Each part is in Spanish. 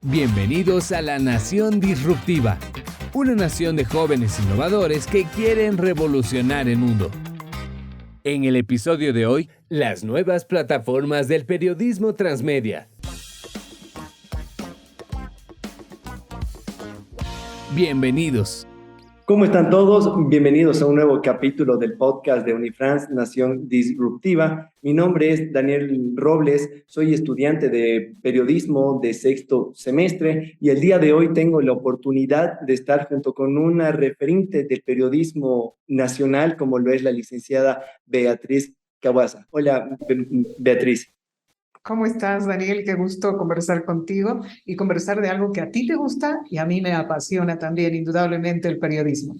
Bienvenidos a la Nación Disruptiva, una nación de jóvenes innovadores que quieren revolucionar el mundo. En el episodio de hoy, las nuevas plataformas del periodismo transmedia. Bienvenidos. ¿Cómo están todos? Bienvenidos a un nuevo capítulo del podcast de Unifrance Nación Disruptiva. Mi nombre es Daniel Robles, soy estudiante de periodismo de sexto semestre y el día de hoy tengo la oportunidad de estar junto con una referente del periodismo nacional como lo es la licenciada Beatriz Cabaza. Hola, Beatriz. ¿Cómo estás, Daniel? Qué gusto conversar contigo y conversar de algo que a ti te gusta y a mí me apasiona también, indudablemente, el periodismo.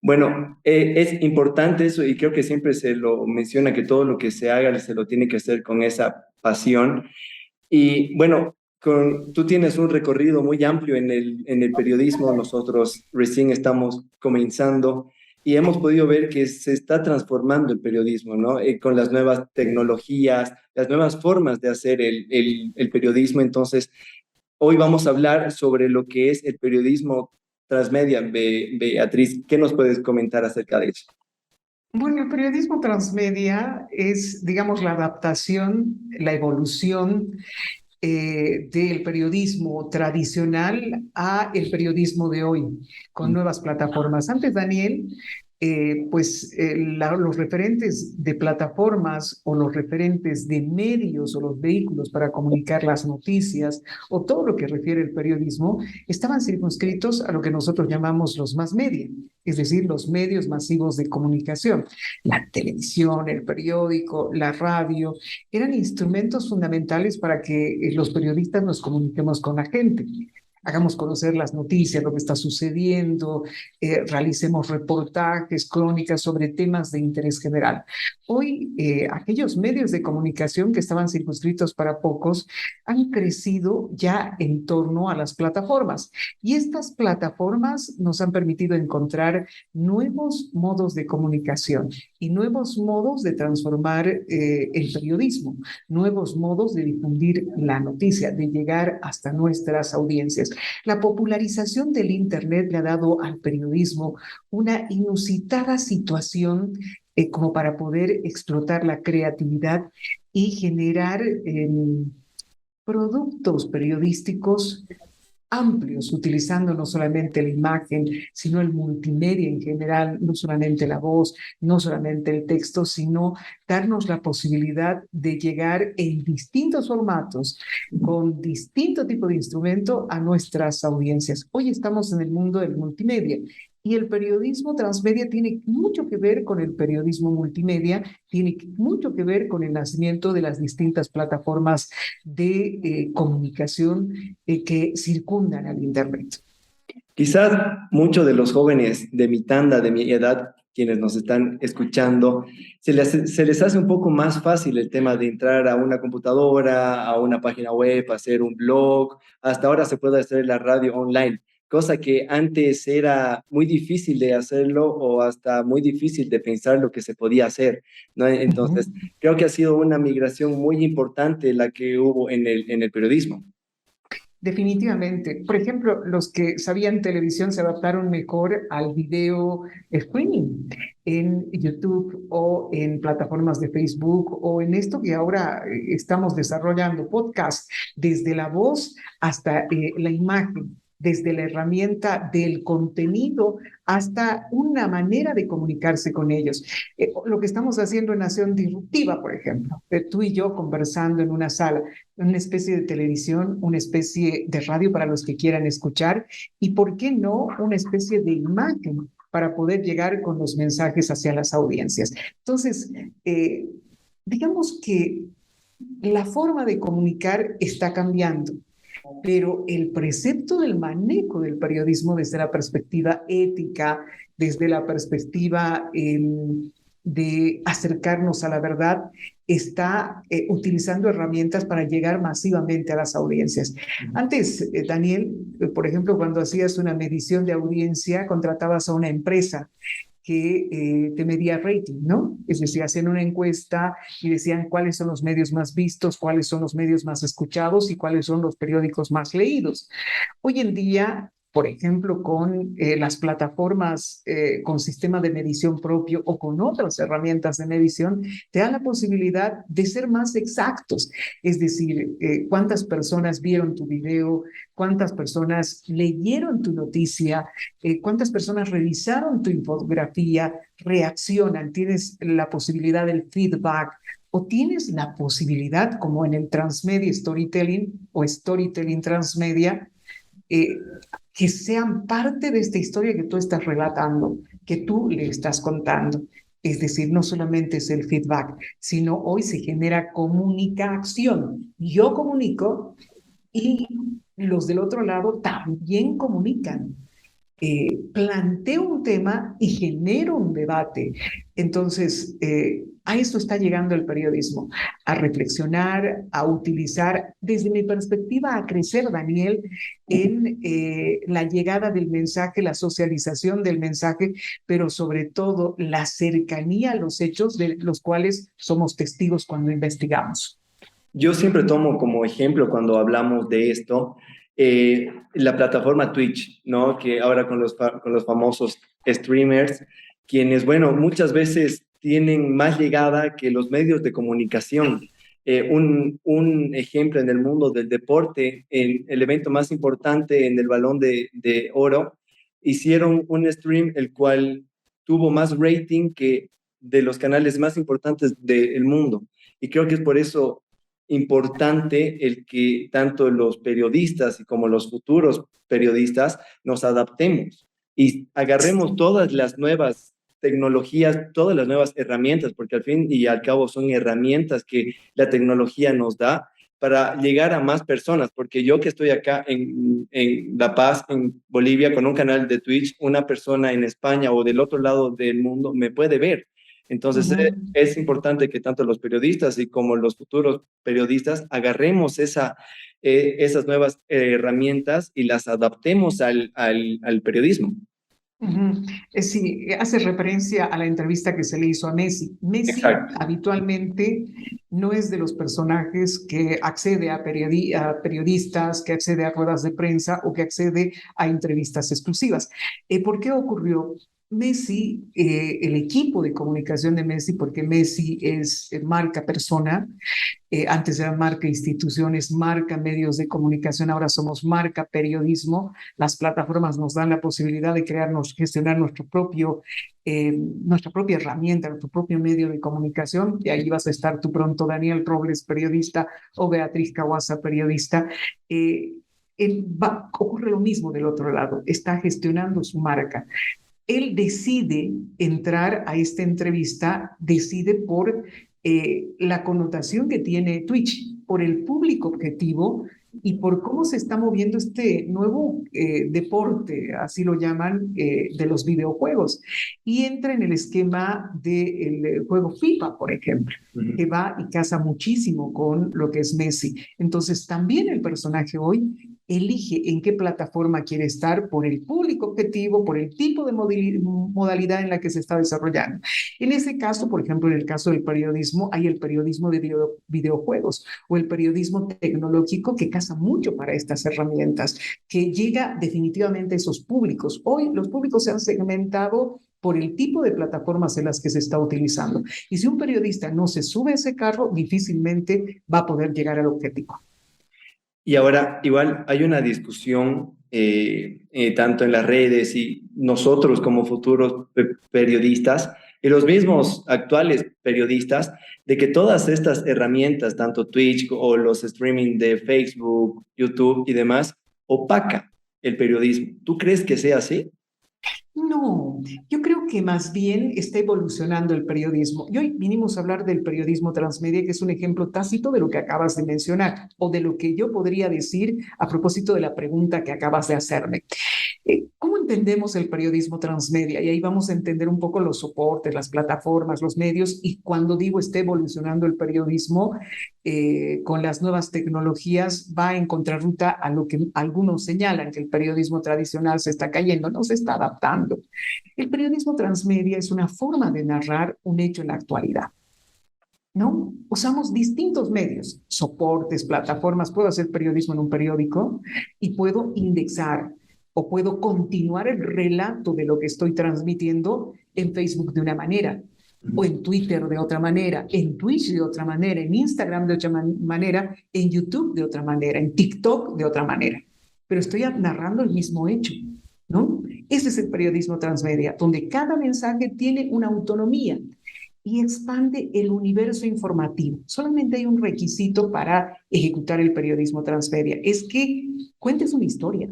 Bueno, es importante eso y creo que siempre se lo menciona que todo lo que se haga se lo tiene que hacer con esa pasión. Y bueno, tú tienes un recorrido muy amplio en el periodismo, nosotros recién estamos comenzando y hemos podido ver que se está transformando el periodismo, ¿no? Con las nuevas tecnologías, las nuevas formas de hacer el periodismo. Entonces, hoy vamos a hablar sobre lo que es el periodismo transmedia. Beatriz, ¿qué nos puedes comentar acerca de eso? Bueno, el periodismo transmedia es, digamos, la adaptación, la evolución del periodismo tradicional a el periodismo de hoy, con nuevas plataformas. Antes, Daniel, los referentes de plataformas o los referentes de medios o los vehículos para comunicar las noticias o todo lo que refiere el periodismo estaban circunscritos a lo que nosotros llamamos los mass media, es decir, los medios masivos de comunicación. La televisión, el periódico, la radio, eran instrumentos fundamentales para que los periodistas nos comuniquemos con la gente. Hagamos conocer las noticias, lo que está sucediendo, realicemos reportajes, crónicas sobre temas de interés general. Hoy, aquellos medios de comunicación que estaban circunscritos para pocos han crecido ya en torno a las plataformas. Y estas plataformas nos han permitido encontrar nuevos modos de comunicación y nuevos modos de transformar el periodismo, nuevos modos de difundir la noticia, de llegar hasta nuestras audiencias. La popularización del Internet le ha dado al periodismo una inusitada situación como para poder explotar la creatividad y generar productos periodísticos amplios, utilizando no solamente la imagen, sino el multimedia en general, no solamente la voz, no solamente el texto, sino darnos la posibilidad de llegar en distintos formatos, con distinto tipo de instrumento a nuestras audiencias. Hoy estamos en el mundo del multimedia y el periodismo transmedia tiene mucho que ver con el periodismo multimedia, tiene mucho que ver con el nacimiento de las distintas plataformas de comunicación que circundan al Internet. Quizás muchos de los jóvenes de mi tanda, de mi edad, quienes nos están escuchando, se les hace un poco más fácil el tema de entrar a una computadora, a una página web, hacer un blog. Hasta ahora se puede hacer la radio online, cosa que antes era muy difícil de hacerlo o hasta muy difícil de pensar lo que se podía hacer, ¿no? Entonces, creo que ha sido una migración muy importante la que hubo en el periodismo. Definitivamente. Por ejemplo, los que sabían televisión se adaptaron mejor al video streaming en YouTube o en plataformas de Facebook o en esto que ahora estamos desarrollando, podcast, desde la voz hasta la imagen, desde la herramienta del contenido hasta una manera de comunicarse con ellos. Lo que estamos haciendo en Nación Disruptiva, por ejemplo, tú y yo conversando en una sala, una especie de televisión, una especie de radio para los que quieran escuchar y, ¿por qué no?, una especie de imagen para poder llegar con los mensajes hacia las audiencias. Entonces, digamos que la forma de comunicar está cambiando, pero el precepto del manejo del periodismo desde la perspectiva ética, desde la perspectiva de acercarnos a la verdad, está utilizando herramientas para llegar masivamente a las audiencias. Antes, Daniel, por ejemplo, cuando hacías una medición de audiencia, contratabas a una empresa que te medía rating, ¿no? Es decir, hacían una encuesta y decían cuáles son los medios más vistos, cuáles son los medios más escuchados y cuáles son los periódicos más leídos. Hoy en día, por ejemplo, con las plataformas con sistema de medición propio o con otras herramientas de medición, te da la posibilidad de ser más exactos. Es decir, cuántas personas vieron tu video, cuántas personas leyeron tu noticia, cuántas personas revisaron tu infografía, reaccionan, tienes la posibilidad del feedback. O tienes la posibilidad, como en el transmedia storytelling o storytelling transmedia, eh, que sean parte de esta historia que tú estás relatando, que tú le estás contando. Es decir, no solamente es el feedback, sino hoy se genera comunicación. Yo comunico y los del otro lado también comunican. Planteo un tema y genero un debate. Entonces, a esto está llegando el periodismo, a reflexionar, a utilizar, desde mi perspectiva, a crecer, Daniel, en la llegada del mensaje, la socialización del mensaje, pero sobre todo la cercanía a los hechos de los cuales somos testigos cuando investigamos. Yo siempre tomo como ejemplo cuando hablamos de esto la plataforma Twitch, ¿no? Que ahora con los famosos streamers, quienes, bueno, muchas veces tienen más llegada que los medios de comunicación. Un ejemplo en el mundo del deporte, en el evento más importante en el Balón de Oro, hicieron un stream el cual tuvo más rating que de los canales más importantes del mundo. Y creo que es por eso importante el que tanto los periodistas y como los futuros periodistas nos adaptemos y agarremos todas las nuevas tecnologías, todas las nuevas herramientas, porque al fin y al cabo son herramientas que la tecnología nos da para llegar a más personas, porque yo que estoy acá en La Paz, en Bolivia, con un canal de Twitch, una persona en España o del otro lado del mundo me puede ver. Entonces, es importante que tanto los periodistas y como los futuros periodistas agarremos esas nuevas herramientas y las adaptemos al periodismo. Sí, hace referencia a la entrevista que se le hizo a Messi. Messi Exacto. habitualmente no es de los personajes que accede a periodistas, que accede a ruedas de prensa o que accede a entrevistas exclusivas. ¿Por qué ocurrió? Messi, el equipo de comunicación de Messi, porque Messi es marca persona, antes era marca instituciones, marca medios de comunicación, ahora somos marca periodismo. Las plataformas nos dan la posibilidad de crearnos, gestionar nuestra propia herramienta, nuestro propio medio de comunicación. Y ahí vas a estar tú pronto, Daniel Robles, periodista, o Beatriz Caguasa, periodista. Ocurre lo mismo del otro lado, está gestionando su marca. Él decide entrar a esta entrevista, decide por la connotación que tiene Twitch, por el público objetivo y por cómo se está moviendo este nuevo deporte, así lo llaman, de los videojuegos. Y entra en el esquema del juego FIFA, por ejemplo, que va y casa muchísimo con lo que es Messi. Entonces, también el personaje hoy elige en qué plataforma quiere estar por el público objetivo, por el tipo de modalidad en la que se está desarrollando. En ese caso, por ejemplo, en el caso del periodismo, hay el periodismo de videojuegos o el periodismo tecnológico que casa mucho para estas herramientas, que llega definitivamente a esos públicos. Hoy los públicos se han segmentado por el tipo de plataformas en las que se está utilizando. Y si un periodista no se sube a ese carro, difícilmente va a poder llegar al objetivo. Y ahora, igual hay una discusión tanto en las redes y nosotros como futuros periodistas y los mismos actuales periodistas, de que todas estas herramientas, tanto Twitch o los streaming de Facebook, YouTube y demás, opaca el periodismo. ¿Tú crees que sea así? No, yo creo que más bien está evolucionando el periodismo. Y hoy vinimos a hablar del periodismo transmedia, que es un ejemplo tácito de lo que acabas de mencionar, o de lo que yo podría decir a propósito de la pregunta que acabas de hacerme. ¿Cómo entendemos el periodismo transmedia? Y ahí vamos a entender un poco los soportes, las plataformas, los medios. Y cuando digo está evolucionando el periodismo, con las nuevas tecnologías va a encontrar ruta a lo que algunos señalan, que el periodismo tradicional se está cayendo, no se está adaptando. El periodismo transmedia es una forma de narrar un hecho en la actualidad, ¿no? Usamos distintos medios, soportes, plataformas. Puedo hacer periodismo en un periódico y puedo indexar o puedo continuar el relato de lo que estoy transmitiendo en Facebook de una manera, o en Twitter de otra manera, en Twitch de otra manera, en Instagram de otra manera, en YouTube de otra manera, en TikTok de otra manera. Pero estoy narrando el mismo hecho, ¿no? Ese es el periodismo transmedia, donde cada mensaje tiene una autonomía y expande el universo informativo. Solamente hay un requisito para ejecutar el periodismo transmedia, es que cuentes una historia.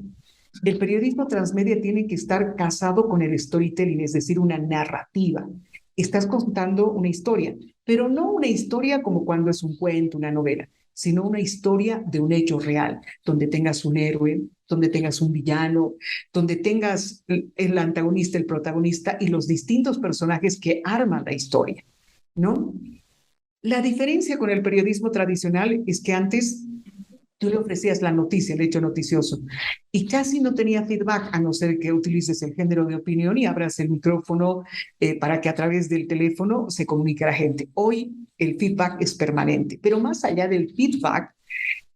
El periodismo transmedia tiene que estar casado con el storytelling, es decir, una narrativa. Estás contando una historia, pero no una historia como cuando es un cuento, una novela, sino una historia de un hecho real, donde tengas un héroe, donde tengas un villano, donde tengas el antagonista, el protagonista y los distintos personajes que arman la historia, ¿no? La diferencia con el periodismo tradicional es que antes tú le ofrecías la noticia, el hecho noticioso, y casi no tenía feedback, a no ser que utilices el género de opinión y abras el micrófono para que a través del teléfono se comunique a la gente. Hoy el feedback es permanente, pero más allá del feedback,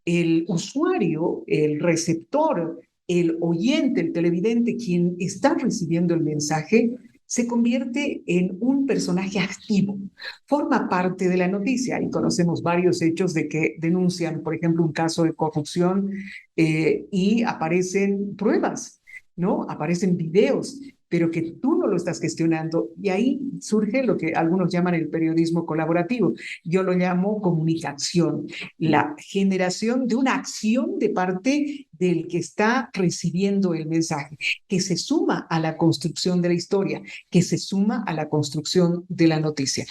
el usuario, el receptor, el oyente, el televidente, quien está recibiendo el mensaje, se convierte en un personaje activo, forma parte de la noticia y conocemos varios hechos de que denuncian, por ejemplo, un caso de corrupción y aparecen pruebas, ¿no? Aparecen videos, pero que tú no lo estás gestionando y ahí surge lo que algunos llaman el periodismo colaborativo. Yo lo llamo comunicación, la generación de una acción de parte del que está recibiendo el mensaje, que se suma a la construcción de la historia, que se suma a la construcción de la noticia.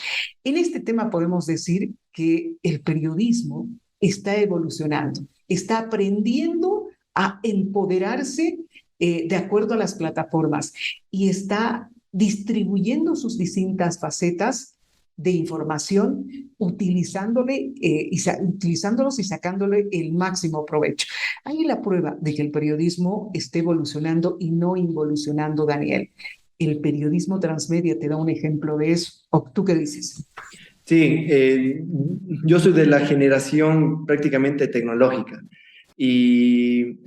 En este tema podemos decir que el periodismo está evolucionando, está aprendiendo a empoderarse de acuerdo a las plataformas y está distribuyendo sus distintas facetas de información, utilizándolos y sacándole el máximo provecho. Ahí la prueba de que el periodismo esté evolucionando y no involucionando, Daniel. El periodismo transmedia te da un ejemplo de eso. ¿O tú qué dices? Sí, yo soy de la generación prácticamente tecnológica y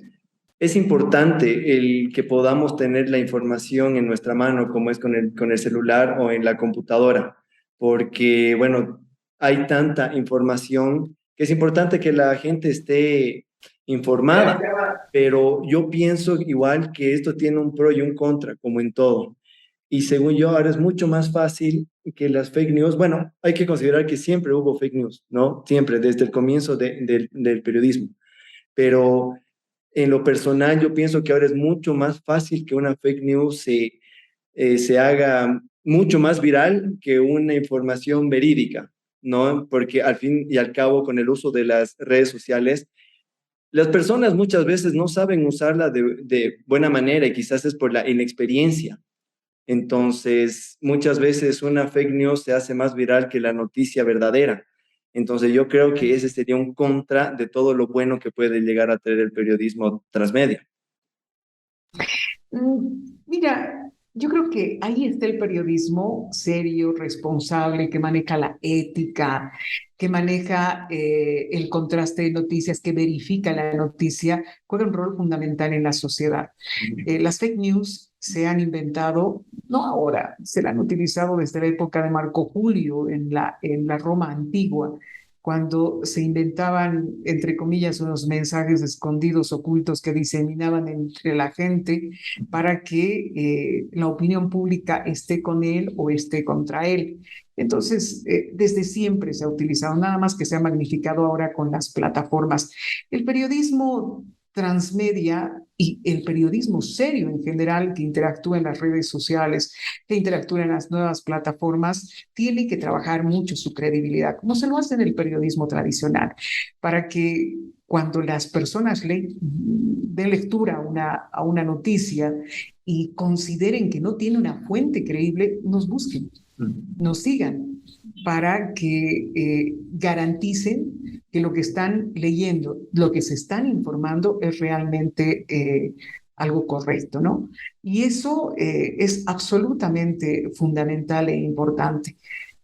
es importante el que podamos tener la información en nuestra mano, como es con el celular o en la computadora, porque, bueno, hay tanta información que es importante que la gente esté informada, pero yo pienso igual que esto tiene un pro y un contra, como en todo. Y según yo, ahora es mucho más fácil que las fake news, bueno, hay que considerar que siempre hubo fake news, ¿no? Siempre, desde el comienzo del periodismo. Pero en lo personal, yo pienso que ahora es mucho más fácil que una fake news se haga mucho más viral que una información verídica, ¿no? Porque al fin y al cabo, con el uso de las redes sociales, las personas muchas veces no saben usarla de buena manera y quizás es por la inexperiencia. Entonces, muchas veces una fake news se hace más viral que la noticia verdadera. Entonces, yo creo que ese sería un contra de todo lo bueno que puede llegar a tener el periodismo transmedia. Mira, yo creo que ahí está el periodismo serio, responsable, que maneja la ética, que maneja el contraste de noticias, que verifica la noticia, juega un rol fundamental en la sociedad. Las fake news se han inventado, no ahora, se la han utilizado desde la época de Marco Julio en la Roma antigua, cuando se inventaban, entre comillas, unos mensajes escondidos, ocultos, que diseminaban entre la gente para que la opinión pública esté con él o esté contra él. Entonces, desde siempre se ha utilizado, nada más que se ha magnificado ahora con las plataformas. El periodismo transmedia y el periodismo serio en general que interactúa en las redes sociales, que interactúa en las nuevas plataformas, tiene que trabajar mucho su credibilidad, como se lo hace en el periodismo tradicional, para que cuando las personas den lectura a una noticia y consideren que no tiene una fuente creíble, nos busquen, nos sigan, para que garanticen que lo que están leyendo, lo que se están informando es realmente algo correcto, ¿no? Y eso es absolutamente fundamental e importante,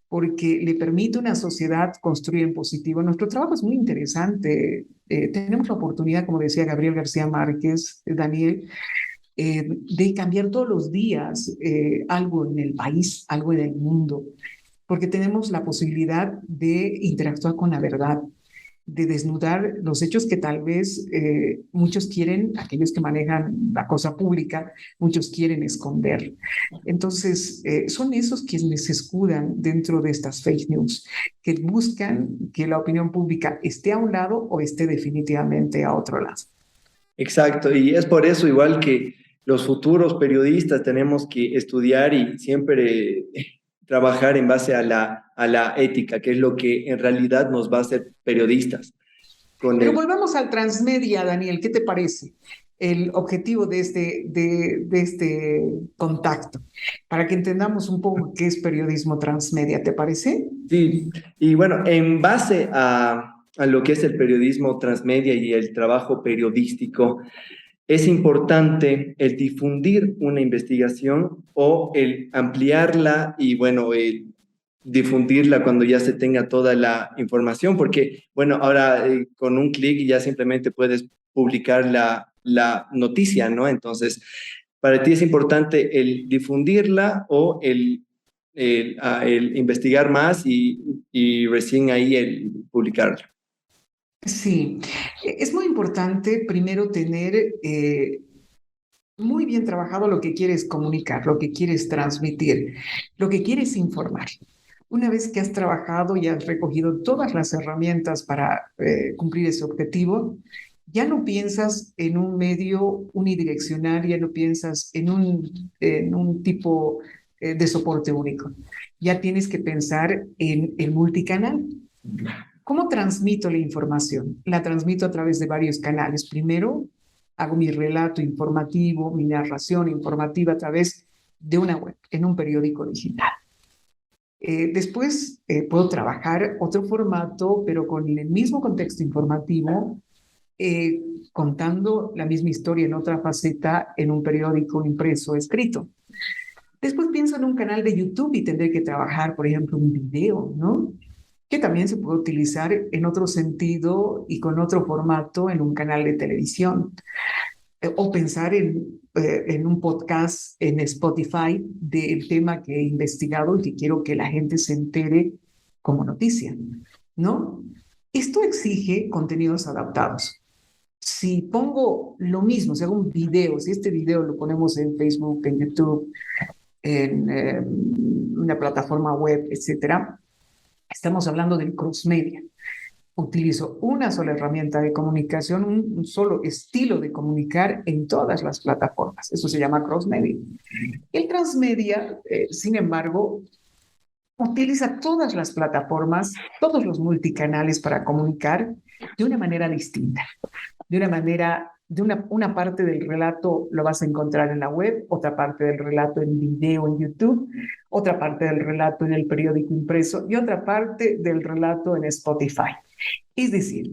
porque le permite a una sociedad construir en positivo. Nuestro trabajo es muy interesante. Tenemos la oportunidad, como decía Gabriel García Márquez, Daniel, de cambiar todos los días algo en el país, algo en el mundo, porque tenemos la posibilidad de interactuar con la verdad, de desnudar los hechos que tal vez muchos quieren, aquellos que manejan la cosa pública, muchos quieren esconder. Entonces, son esos quienes se escudan dentro de estas fake news, que buscan que la opinión pública esté a un lado o esté definitivamente a otro lado. Exacto, y es por eso igual que los futuros periodistas tenemos que estudiar y siempre trabajar en base a la ética, que es lo que en realidad nos va a hacer periodistas. Pero volvamos al transmedia, Daniel, ¿qué te parece? El objetivo de este contacto, para que entendamos un poco qué es periodismo transmedia, ¿te parece? Sí, y bueno, en base a lo que es el periodismo transmedia y el trabajo periodístico, es importante el difundir una investigación o el ampliarla y, bueno, el difundirla cuando ya se tenga toda la información, porque, bueno, ahora con un clic ya simplemente puedes publicar la noticia, ¿no? Entonces, para ti es importante el difundirla o el investigar más y recién ahí el publicarla. Sí, es muy importante primero tener muy bien trabajado lo que quieres comunicar, lo que quieres transmitir, lo que quieres informar. Una vez que has trabajado y has recogido todas las herramientas para cumplir ese objetivo, ya no piensas en un medio unidireccional, ya no piensas en un tipo de soporte único. Ya tienes que pensar en el multicanal. ¿Cómo transmito la información? La transmito a través de varios canales. Primero, hago mi relato informativo, mi narración informativa a través de una web, en un periódico digital. Después puedo trabajar otro formato, pero con el mismo contexto informativo, contando la misma historia en otra faceta en un periódico impreso escrito. Después pienso en un canal de YouTube y tendré que trabajar, por ejemplo, un video, ¿no? Que también se puede utilizar en otro sentido y con otro formato en un canal de televisión. O pensar en un podcast en Spotify del tema que he investigado y que quiero que la gente se entere como noticia, ¿no? Esto exige contenidos adaptados. Si pongo lo mismo, si hago un video, si este video lo ponemos en Facebook, en YouTube, en una plataforma web, etcétera, estamos hablando del cross-media. Utilizo una sola herramienta de comunicación, un solo estilo de comunicar en todas las plataformas. Eso se llama cross-media. El transmedia, sin embargo, utiliza todas las plataformas, todos los multicanales para comunicar de una manera distinta, de una manera, una parte del relato lo vas a encontrar en la web, otra parte del relato en video en YouTube, otra parte del relato en el periódico impreso y otra parte del relato en Spotify. Es decir,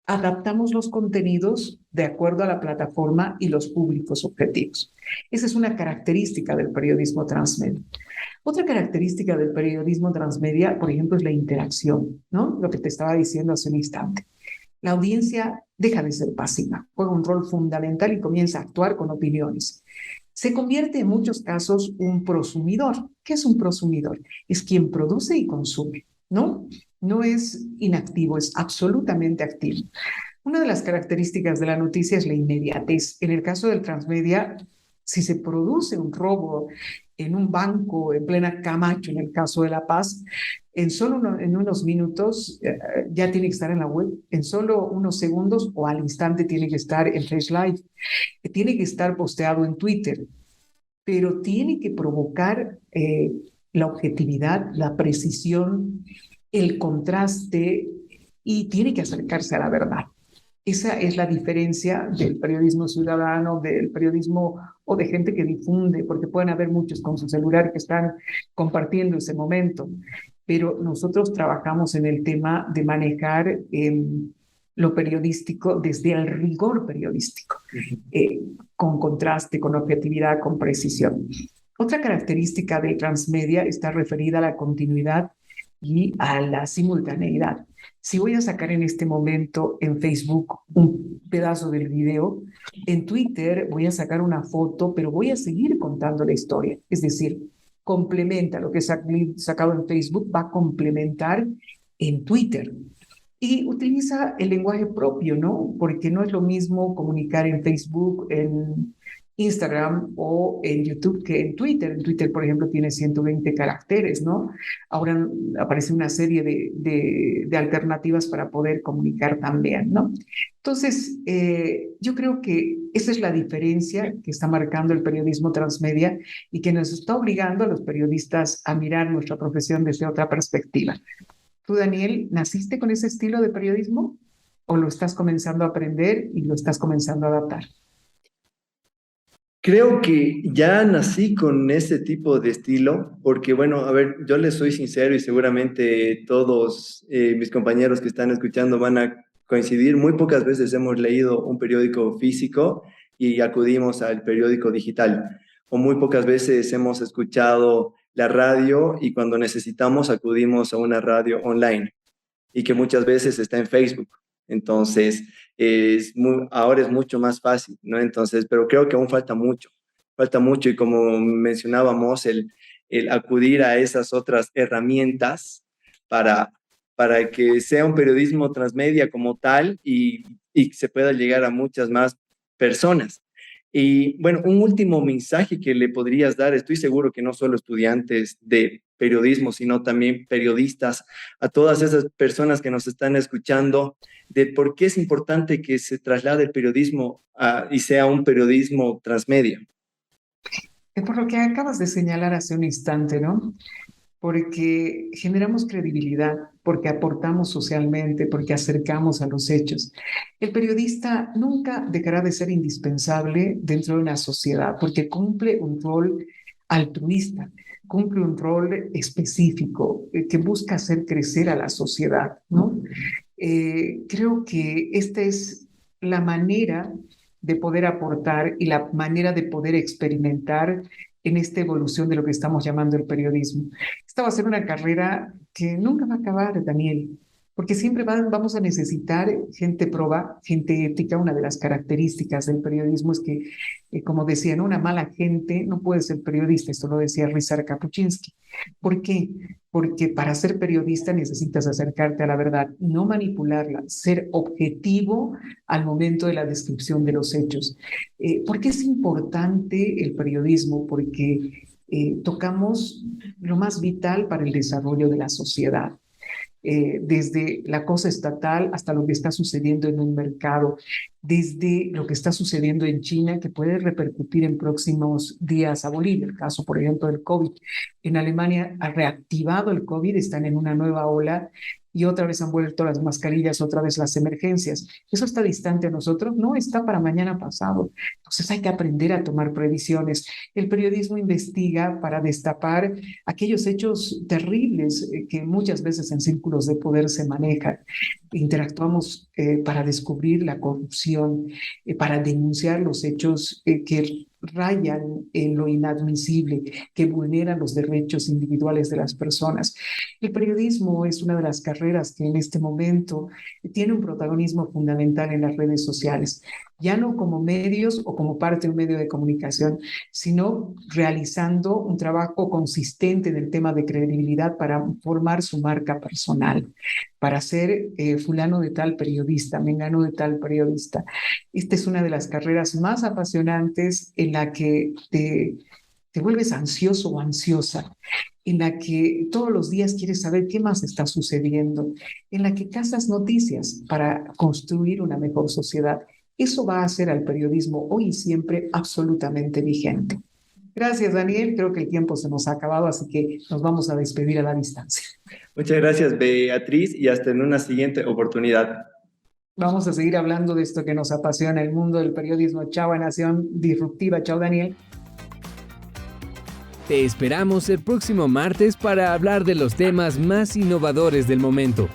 adaptamos los contenidos de acuerdo a la plataforma y los públicos objetivos. Esa es una característica del periodismo transmedia. Otra característica del periodismo transmedia, por ejemplo, es la interacción, ¿no? Lo que te estaba diciendo hace un instante. La audiencia deja de ser pasiva, juega un rol fundamental y comienza a actuar con opiniones. Se convierte en muchos casos un prosumidor. ¿Qué es un prosumidor? Es quien produce y consume, ¿no? No es inactivo, es absolutamente activo. Una de las características de la noticia es la inmediatez. En el caso del transmedia, si se produce un robo en un banco en plena Camacho, en el caso de La Paz, en unos minutos ya tiene que estar en la web, en solo unos segundos o al instante tiene que estar en Face Live, tiene que estar posteado en Twitter, pero tiene que provocar la objetividad, la precisión, el contraste y tiene que acercarse a la verdad. Esa es la diferencia del periodismo ciudadano, del periodismo o de gente que difunde, porque pueden haber muchos con su celular que están compartiendo ese momento, pero nosotros trabajamos en el tema de manejar lo periodístico desde el rigor periodístico, con contraste, con objetividad, con precisión. Otra característica del transmedia está referida a la continuidad y a la simultaneidad. Si voy a sacar en este momento en Facebook un pedazo del video, en Twitter voy a sacar una foto, pero voy a seguir contando la historia. Es decir, complementa lo que he sacado en Facebook, va a complementar en Twitter. Y utiliza el lenguaje propio, ¿no? Porque no es lo mismo comunicar en Facebook, en Instagram o en YouTube que en Twitter. En Twitter, por ejemplo, tiene 120 caracteres, ¿no? Ahora aparece una serie de alternativas para poder comunicar también, ¿no? Entonces, yo creo que esa es la diferencia que está marcando el periodismo transmedia y que nos está obligando a los periodistas a mirar nuestra profesión desde otra perspectiva. ¿Tú, Daniel, naciste con ese estilo de periodismo o lo estás comenzando a aprender y lo estás comenzando a adaptar? Creo que ya nací con ese tipo de estilo, porque bueno, a ver, yo les soy sincero y seguramente todos mis compañeros que están escuchando van a coincidir. Muy pocas veces hemos leído un periódico físico y acudimos al periódico digital, o muy pocas veces hemos escuchado la radio y cuando necesitamos acudimos a una radio online y que muchas veces está en Facebook. Entonces, ahora es mucho más fácil, ¿no? Entonces, pero creo que aún falta mucho y como mencionábamos, el acudir a esas otras herramientas para, para que sea un periodismo transmedia como tal y se pueda llegar a muchas más personas. Y bueno, un último mensaje que le podrías dar, estoy seguro que no solo estudiantes de periodismo, sino también periodistas, a todas esas personas que nos están escuchando, de por qué es importante que se traslade el periodismo y sea un periodismo transmedia. Por lo que acabas de señalar hace un instante, ¿no? Porque generamos credibilidad, porque aportamos socialmente, porque acercamos a los hechos. El periodista nunca dejará de ser indispensable dentro de una sociedad, porque cumple un rol altruista, cumple un rol específico que busca hacer crecer a la sociedad, ¿no? Creo que esta es la manera de poder aportar y la manera de poder experimentar en esta evolución de lo que estamos llamando el periodismo. Esta va a ser una carrera que nunca va a acabar, Daniel, porque siempre vamos a necesitar gente proba, gente ética. Una de las características del periodismo es que, como decían, una mala gente no puede ser periodista. Esto lo decía Ryszard Kapuczynski. ¿Por qué? Porque para ser periodista necesitas acercarte a la verdad, no manipularla, ser objetivo al momento de la descripción de los hechos. ¿Por qué es importante el periodismo? Porque tocamos lo más vital para el desarrollo de la sociedad. Desde la cosa estatal hasta lo que está sucediendo en un mercado, desde lo que está sucediendo en China, que puede repercutir en próximos días a Bolivia. El caso, por ejemplo, del COVID. En Alemania ha reactivado el COVID, están en una nueva ola y otra vez han vuelto las mascarillas, otra vez las emergencias. ¿Eso está distante a nosotros? No, está para mañana pasado. Entonces hay que aprender a tomar previsiones. El periodismo investiga para destapar aquellos hechos terribles que muchas veces en círculos de poder se manejan. Interactuamos para descubrir la corrupción, para denunciar los hechos que rayan en lo inadmisible, que vulneran los derechos individuales de las personas. El periodismo es una de las carreras que en este momento tiene un protagonismo fundamental en las redes sociales, ya no como medios o como parte de un medio de comunicación, sino realizando un trabajo consistente en el tema de credibilidad para formar su marca personal, para ser fulano de tal periodista, mengano de tal periodista. Esta es una de las carreras más apasionantes en la que te te vuelves ansioso o ansiosa, en la que todos los días quieres saber qué más está sucediendo, en la que cazas noticias para construir una mejor sociedad. Eso va a hacer al periodismo hoy y siempre absolutamente vigente. Gracias, Daniel. Creo que el tiempo se nos ha acabado, así que nos vamos a despedir a la distancia. Muchas gracias, Beatriz, y hasta en una siguiente oportunidad. Vamos a seguir hablando de esto que nos apasiona, el mundo del periodismo. Chao, Nación Disruptiva. Chao, Daniel. Te esperamos el próximo martes para hablar de los temas más innovadores del momento.